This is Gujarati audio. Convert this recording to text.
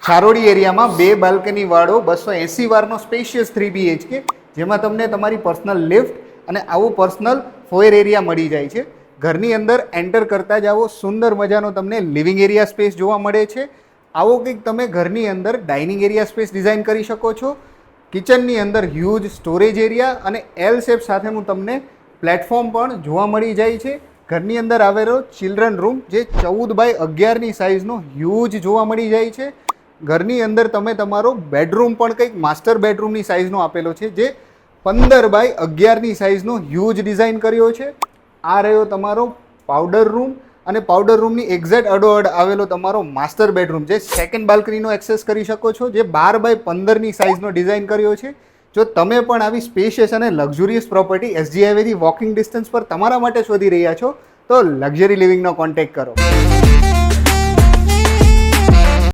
ચારોડી એરિયામાં 2 બાલ્કની વાળો 280 વારનો સ્પેશિયસ 3 BHK, જેમાં તમને તમારી પર્સનલ લિફ્ટ અને આવું પર્સનલ ફોયર એરિયા મળી જાય છે. ઘરની અંદર એન્ટર કરતા જ આવો સુંદર મજાનો તમને લિવિંગ એરિયા સ્પેસ જોવા મળે છે. આવો કંઈક તમે ઘરની અંદર ડાઇનિંગ એરિયા સ્પેસ ડિઝાઇન કરી શકો છો. કિચનની અંદર હ્યુજ સ્ટોરેજ એરિયા અને એલ શેપ સાથેનું તમને પ્લેટફોર્મ પણ જોવા મળી જાય છે. ઘરની અંદર આવેલો ચિલ્ડ્રન રૂમ જે 14x11ની સાઇઝનો હ્યુજ જોવા મળી જાય છે. ઘરની અંદર તમે તમારો બેડરૂમ પણ કંઈક માસ્ટર બેડરૂમની સાઇઝનો આપેલો છે, જે 15x11ની સાઇઝનો હ્યુજ ડિઝાઇન કર્યો છે. આ રહ્યો તમારો પાવડર રૂમ, અને પાવડર રૂમની એક્ઝેક્ટ અડોઅડ આવેલો તમારો માસ્ટર બેડરૂમ, જે સેકન્ડ બાલ્કનીનો એક્સેસ કરી શકો છો, જે 12x15ની સાઇઝનો ડિઝાઇન કર્યો છે. જો તમે પણ આવી સ્પેશિયસ અને લક્ઝુરિયસ પ્રોપર્ટી SG હાઈવેથી વોકિંગ ડિસ્ટન્સ પર તમારા માટે શોધી રહ્યા છો, તો લક્ઝરી લિવિંગનો કોન્ટેક્ટ કરો.